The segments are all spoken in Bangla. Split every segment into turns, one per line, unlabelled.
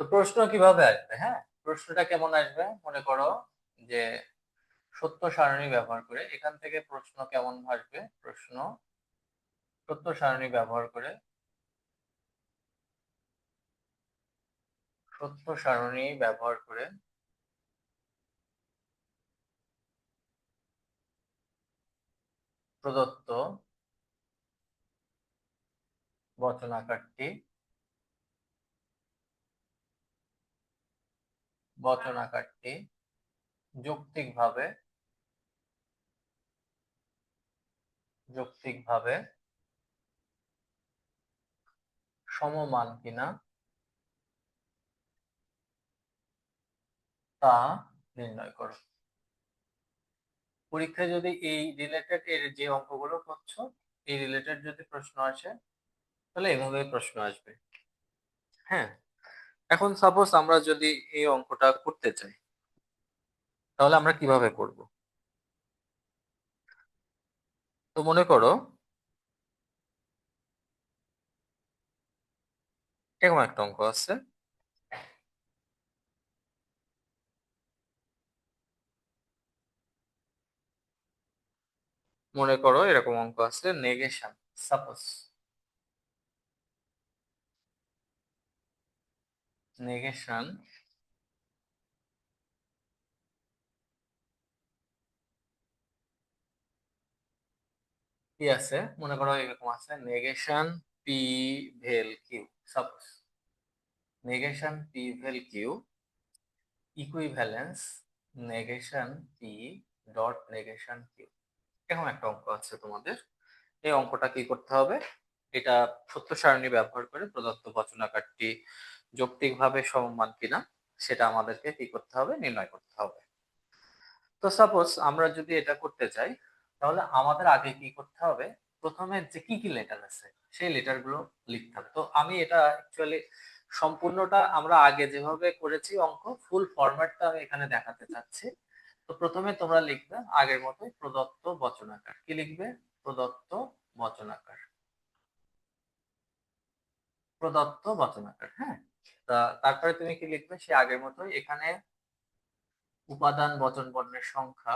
তো প্রশ্ন কিভাবে আসবে? হ্যাঁ, প্রশ্নটা কেমন আসবে মনে করো যে সত্য সারণী ব্যবহার করে এখান থেকে প্রশ্ন কেমন আসবে? প্রশ্ন সত্য সারণী ব্যবহার করে সত্য সারণী ব্যবহার করে প্রদত্ত বচনাকারটি যৌক্তিকভাবে যৌক্তিকভাবে সমমান কিনা তা নির্ণয় করো। পরীক্ষায় যদি এই রিলেটেড এর যে অঙ্কগুলো করছো এই রিলেটেড যদি প্রশ্ন আসে তাহলে এভাবে প্রশ্ন আসবে। হ্যাঁ, এখন সাপোজ আমরা যদি এই অঙ্কটা করতে চাই তাহলে আমরা কিভাবে করব? তো মনে করো এরকম একটা অঙ্ক আছে। মনে করো এরকম অঙ্ক আছে, নেগেশন। সাপোজ নেগেশন কি আছে, মনে করো এরকম আছে, negation P vel Q. Suppose negation P vel Q equivalence negation P dot negation Q. এরকম একটা অঙ্ক আছে তোমাদের। এই অঙ্কটা কি করতে হবে? এটা সত্য সারণী ব্যবহার করে প্রদত্ত বচনাকারটি যৌক্তিকভাবে সমমান কিনা সেটা আমাদেরকে কি করতে হবে? নির্ণয় করতে হবে। তো সাপোজ আমরা যদি এটা করতে চাই তাহলে আমাদের আগে কি করতে হবে? প্রথমে যে কি কি লেটার আছে সেই লেটার গুলো লিখতে হবে। তো আমি এটা অ্যাকচুয়ালি সম্পূর্ণটা আমরা আগে যেভাবে করেছি অঙ্ক ফুল ফরম্যাটটা আমি এখানে দেখাতে চাচ্ছি। তো প্রথমে তোমরা লিখবে আগের মতোই প্রদত্ত বচনাকার। কি লিখবে? প্রদত্ত বচনাকার। প্রদত্ত বচনাকার, হ্যাঁ। তারপরে তুমি কি লিখবে? সে আগের মতোই এখানে উপাদান বচন বর্ণের সংখ্যা,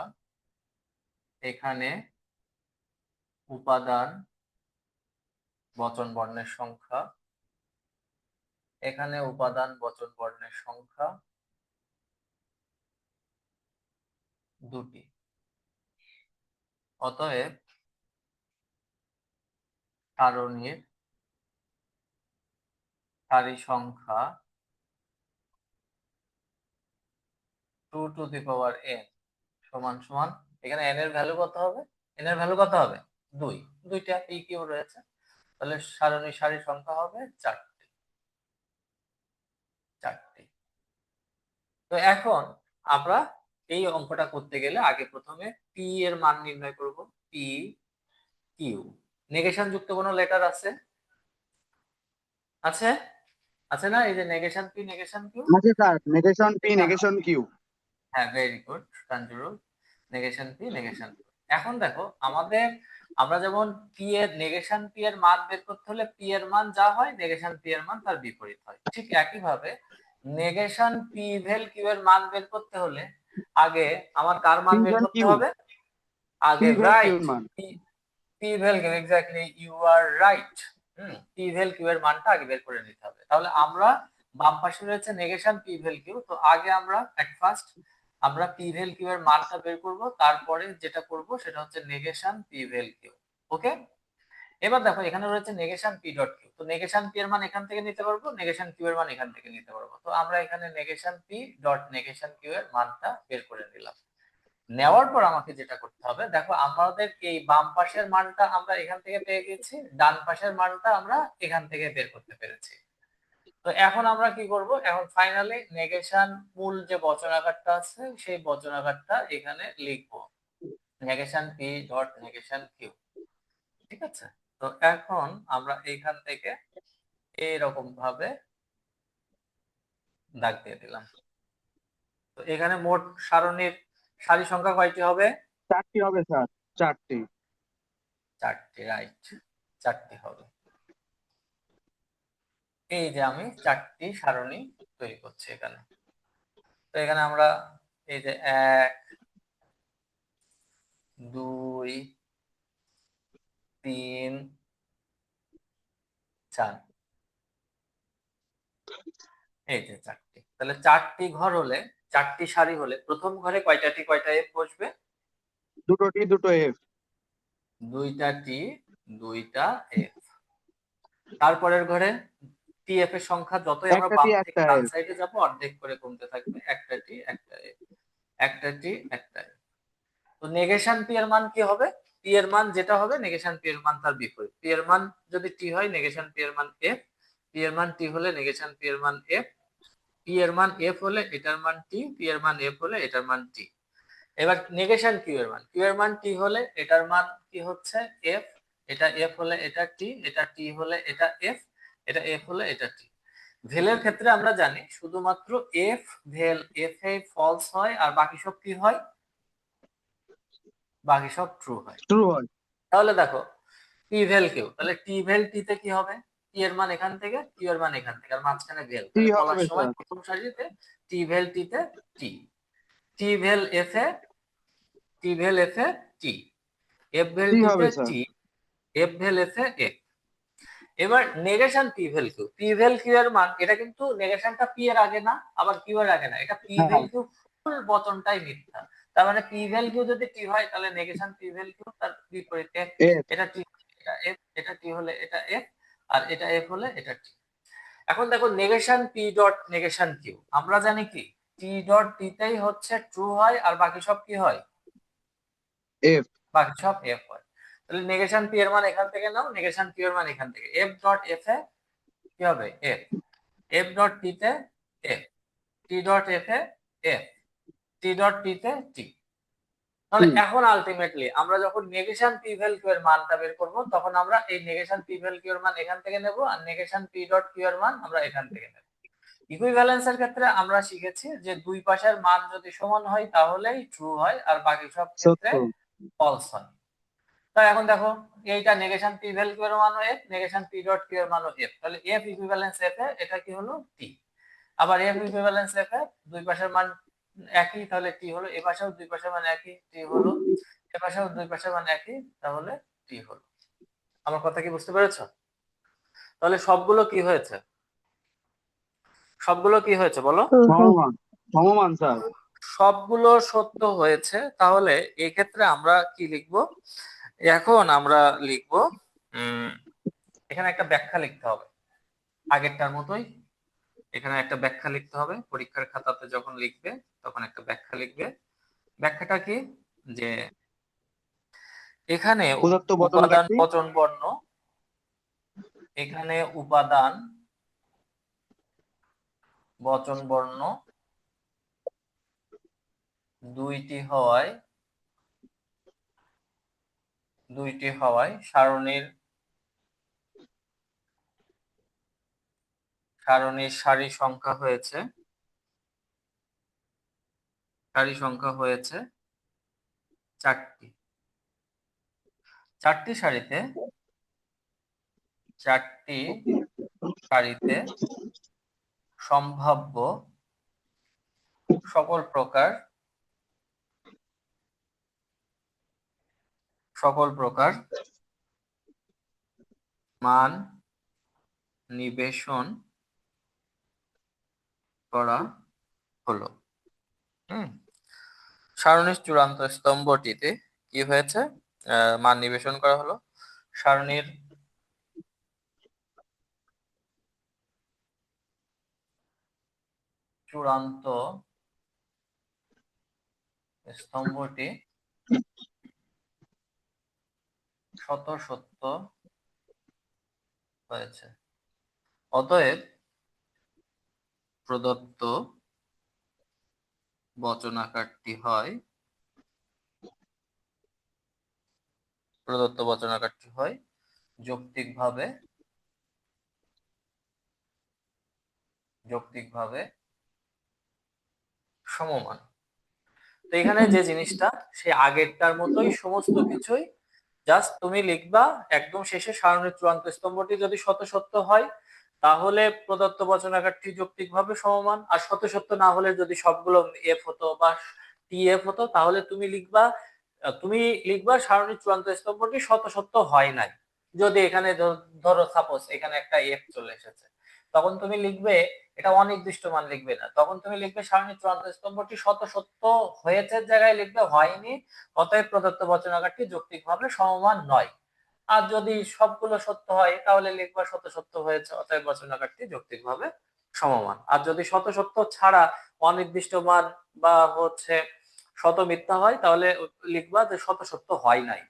এখানে উপাদান বচন বর্ণের সংখ্যা, এখানে উপাদান বচন বর্ণের সংখ্যা দুটি। অতএব সারণীর সারি সংখ্যা 2 টু দি পাওয়ার n সমান সমান, এখানে n এর ভ্যালু কত হবে? n এর ভ্যালু কত হবে? 2। দুইটা এই কিউ রয়েছে, তাহলে সারণীর সারি সংখ্যা হবে 4টি। 4টি। তো এখন আমরা এই অঙ্কটা করতে গেলে আগে প্রথমে পি এর মান নির্ণয় করব। পি কিউ নেগেশন যুক্ত কোনো লেটার আছে? আছে? আছে না? এই যে নেগেশন পি নেগেশন কিউ।
আছে স্যার, নেগেশন পি
এটা
নেগেশন কিউ।
হ্যাঁ, very good Tanjurul. Negation P negation Q. এখন দেখো আমাদের, আমরা যেমন পি এর নেগেশন পি এর মান বের করতে হলে পি এর মান যা হয় নেগেশন পি এর মান তার বিপরীত হয়। ঠিক একই ভাবে নেগেশন পি ভেল কিউ এর মান বের করতে হলে আগে আমার কার মান
পি
বের
ভেল
করতে
কিউ,
হবে?
পি
আগে
ভেল কিউর
রাইট,
মান।
P vel Q, exactly you are right. P vel Q এর মানটা আগে বের করে নিতে হবে। তাহলে আমরা বাম পাশে রয়েছে নেগেশন পি ভেল কিউ, তো আগে আমরা এট ফার্স্ট আমরা পি ভেল কিউ এর মানটা বের করব, তারপরে যেটা করব সেটা হচ্ছে নেগেশন পি ভেল কিউ। ওকে, এবার দেখো এখানে রয়েছে নেগেশন পি ডট কিউ। তো নেগেশন পি এর মান এখান থেকে নিতে পারবো, নেগেশন কিউ এর মান এখান থেকে নিতে পারবো। তো আমরা এখানে negation P dot negation Q এর মানটা বের করে নিলাম। নেওয়ার পর আমাকে যেটা করতে হবে, দেখো আমাদের এই বাম পাশের মানটা আমরা এখান থেকে পেয়ে গেছি, ডান পাশের মানটা আমরা এখান থেকে বের করতে পেরেছি। তো এখন আমরা কি করব? এখন ফাইনালি নেগেশন মূল যে বচনাকারটা আছে সেই বচনাকারটা এখানে লিখবো, negation P dot negation Q. ঠিক আছে? তো এখন আমরা এইখান থেকে এইরকম ভাবে দাগ দিয়ে দিলাম। তো এখানে মোট সারণীর সারি সংখ্যা কয়টি হবে?
4টি হবে স্যার, 4টি।
4টি, রাইট, 4টি হবে। এই যে আমি চারটি সারণী তৈরি করছি এখানে। তো এখানে আমরা এই যে 1 2 3 4, এই যে চারটি। তাহলে চারটি ঘর হলে, চারটি সারি হলে প্রথম ঘরে কয়টা এফ বসবে?
দুটো টি দুটো এফ।
দুইটা টি দুইটা এফ। তারপরের ঘরে টিএফ এর সংখ্যা যতই আমরা
একটা টি
বাম থেকে
একটা
ডান
এফ।
সাইডে যাব অর্ধেক করে কমতে থাকবে, একটা টি একটা এফ, একটা টি একটা এফ। তো নেগেশন পি এর মান কি হবে? পি এর মান যেটা হবে নেগেশন পি এর মান তার বিপরীত। পি এর মান যদি টি হয় নেগেশন পি এর মান এফ, পি এর মান টি হলে নেগেশন পি এর মান এফ, পি এর মান এফ হলে এটার মান টি, পি এর মান এফ হলে এটার মান টি। এবার নেগেশন কিউ এর মান, কিউ এর মান টি হলে এটার মান কি হচ্ছে এফ, এটা এফ হলে এটা টি, এটা টি হলে এটা এফ, এটা এফ হলে এটা টি। ভেলের ক্ষেত্রে আমরা জানি শুধুমাত্র এফ ভেল এফ এ ফলস হয় আর বাকি সব কি হয়? বাকি সব ট্রু হয়।
ট্রু হয়।
তাহলে দেখো টি ভেল কিউ, তাহলে টি ভেল টি তে কি হবে? টি এর মান এখান থেকে, কিউ এর মান এখান থেকে, আর মাঝখানে ভেল,
টি
তাহলে বলার
হবে
সময়
স্যার।
প্রথম সারিতে টি ভেল টি তে টি, টি ভেল এফ এ, টি ভেল এফ এ T, F vel
T
T তে
হবে sir.
T, F vel F এ এফ। এবার negation P vel Q, P vel Q এর মান, এটা কিন্তু নেগেশনটা পি এর আগে না আবার কিউ এর আগে না, এটা পি
হ্যাঁ
ভেল কিউ ফুল বচনটাই মিথ্যা। তার মানে পি ভেল কিউ যদি টি হয় তাহলে নেগেশন পি ভেল কিউ তার বিপরীত এফ,
এফ।
এটা টি এটা এফ, এটা টি হলে এটা এফ, আর এটা এফ হলে এটা টি। এখন দেখো negation P dot negation Q, আমরা জানি কি টি ডট টি তেই হচ্ছে ট্রু হয় আর বাকি সব কি হয়?
এফ।
বাকি সব এফ হয়। তাহলে নেগেশন পি এর মান এখান থেকে নাও, নেগেশন কিউ এর মান এখান থেকে, এফ ডট এফ এ কি হবে এফ, এফ ডট টি তে এফ, টি ডট এফ এ এফ, টি ডট টি তে টি। তাহলে
টি।
এখন আলটিমেটলি আমরা যখন নেগেশন পি ভ্যাল কিউ এর মানটা বের করব তখন আমরা এই নেগেশন পি ভ্যাল কিউ এর মান এখান থেকে নেব আর নেগেশন পি ডট কিউ এর মান আমরা এখান থেকে নেব। ইকুইভ্যালেন্সের ক্ষেত্রে আমরা শিখেছি যে দুই পাশের মান যদি সমান হয় তাহলেই ট্রু হয় আর বাকি সব ক্ষেত্রে
সত্য।
ফলস হয়। তো এখন দেখো এইটা নেগেশন পি ভ্যাল কিউ এর মানও F, negation P dot Q এর মানও এফ, তাহলে এফ ইকুইভ্যালেন্স এফ এ এটা কি হলো টি। আবার এফ ইকুইভ্যালেন্স এফ এ দুই পাশের মান একই, তাহলে টি হলো, এ পাশেও দুই পাশের মান একই, টি হলো, এ পাশেও দুই পাশের মান একই, তাহলে টি হলো। আমার কথা কি বুঝতে পেরেছো? তাহলে সবগুলো কি হয়েছে? সবগুলো কি হয়েছে বলো?
সমমান। সমমান স্যার।
সবগুলো সত্য হয়েছে। তাহলে এক্ষেত্রে আমরা কি লিখবো? এখন আমরা লিখবো এখানে একটা ব্যাখ্যা লিখতে হবে আগেরটার মতোই। এখানে একটা ব্যাখ্যা লিখতে হবে, পরীক্ষার খাতাতে যখন লিখবে তখন একটা ব্যাখ্যা লিখবে। ব্যাখ্যাটা কি? যে এখানে
প্রদত্ত
উপাদান
বচনাকারটি।
বচন বর্ণ, এখানে উপাদান বচন বর্ণ দুইটি হওয়ায় সারণীর সারি সংখ্যা হয়েছে চারটি। চারটি সারিতে চারটি সারিতে সম্ভাব্য সকল প্রকার মান নিবেশন করা হলো। সারণীর চূড়ান্ত স্তম্ভটিতে কি হয়েছে? মান নিবেশন করা হলো। সারণীর চূড়ান্ত স্তম্ভটি শত সত্য হয়েছে। অতএব প্রদত্ত বচনাকারটি হয় যৌক্তিকভাবে সমমান। তো এখানে যে জিনিসটা সে আগেরটার মতোই সমস্ত কিছুই, জাস্ট তুমি লিখবা একদম শেষে সারণীর চূড়ান্ত স্তম্ভটি যদি শত সত্য হয় তাহলে প্রদত্ত বচনাকারটি যৌক্তিকভাবে সমমান। আর শত সত্য না হলে যদি সবগুলো এফ হতো বা টি এফ হতো তাহলে তুমি লিখবা সারণীর চূড়ান্ত স্তম্ভটি শত সত্য হয় নাই। যদি এখানে ধরো সাপোজ এখানে একটা এফ চলে এসেছে, তখন তুমি লিখবে, এটা অনির্দিষ্ট মান লিখবে না, তখন তুমি লিখবে সারণীর চূড়ান্ত স্তম্ভটি শত সত্য হয়েছে জায়গায় লিখবে হয়নি, অতএব প্রদত্ত বচনাকারটি যৌক্তিকভাবে সমমান নয়। আর যদি সবগুলো সত্য হয় তাহলে লিখবা শত সত্য হয়েছে, অতএব বচনাকারটি যৌক্তিকভাবে সমমান। আর যদি শত সত্য ছাড়া অনির্দিষ্ট মান বা শত মিথ্যা হয় তাহলে লিখবা যে শত সত্য হয় নাই।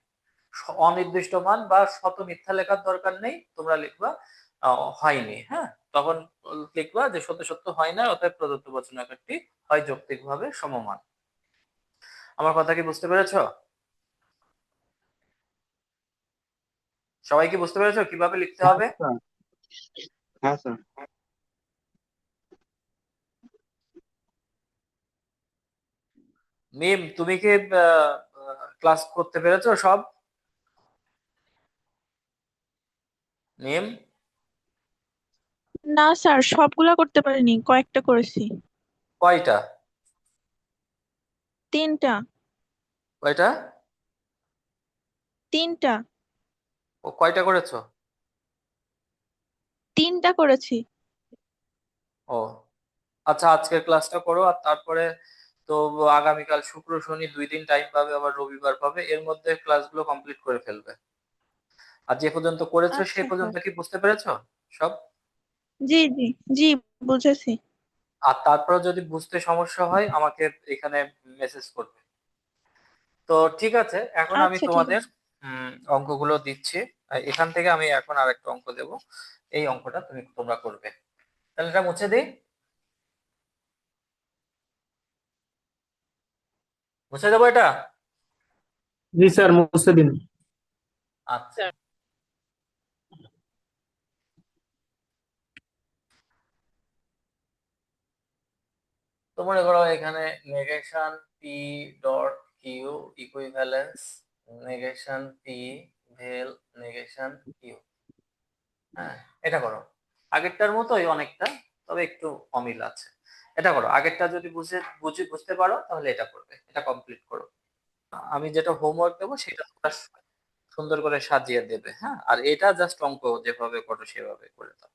অনির্দিষ্ট মান বা শত মিথ্যা লেখার দরকার নেই, তোমরা লিখবা হয়নি। হ্যাঁ, তখন লিখবা যে শত সত্য হয় না, অতএব প্রদত্ত বচনাকারটি হয় যৌক্তিকভাবে সমমান। আমার কথা কি বুঝতে পেরেছো? সবাই কি বুঝতে পেরেছো কিভাবে লিখতে
হ্যাঁ
হবে?
স্যার। হ্যাঁ স্যার।
মিম, তুমি কি ক্লাস করতে পেরেছো সব? মিম,
না স্যার, সবগুলা করতে পারিনি, কয়েকটা করেছি।
কয়টা?
3টা।
কয়টা?
3টা।
ও, কয়টা করেছো?
3টা করেছি।
ও আচ্ছা, আজকের ক্লাসটা করো আর তারপরে তো আগামীকাল শুক্র শনি 2 দিন টাইম পাবে, আবার রবিবার পাবে, এর মধ্যে ক্লাসগুলো কমপ্লিট করে ফেলবে। আর যে পর্যন্ত করেছো
আচ্ছা
সেই
স্যার।
পর্যন্ত কি বুঝতে পেরেছো সব?
জি জি। জি, বুঝেছি।
আর তারপরে যদি বুঝতে সমস্যা হয় আমাকে এখানে মেসেজ করবে। তো ঠিক আছে, এখন আমি
আচ্ছা, ঠিক
তোমাদের
আছে।
অঙ্কগুলো দিচ্ছি। এখান থেকে আমি এখন আরেকটা অঙ্ক দেব, এই অঙ্কটা তোমরা করবে। তাহলে এটা মুছে দিই, মুছে দেবো এটা।
জি স্যার, মুছে দিন।
আচ্ছা, তো মনে করো এখানে negation P dot Q equivalence negation P vel negation Q. হ্যাঁ, এটা করো আগেরটার মতোই অনেকটা, তবে একটু অমিল আছে। এটা করো, আগেরটা যদি বুঝতে পারো তাহলে এটা করবে, এটা কমপ্লিট করো। আমি যেটা হোমওয়ার্ক দেবো সেটা তোমরা সুন্দর করে সাজিয়ে দেবে। হ্যাঁ, আর এটা জাস্ট অঙ্ক যেভাবে করো সেভাবে করে দাও।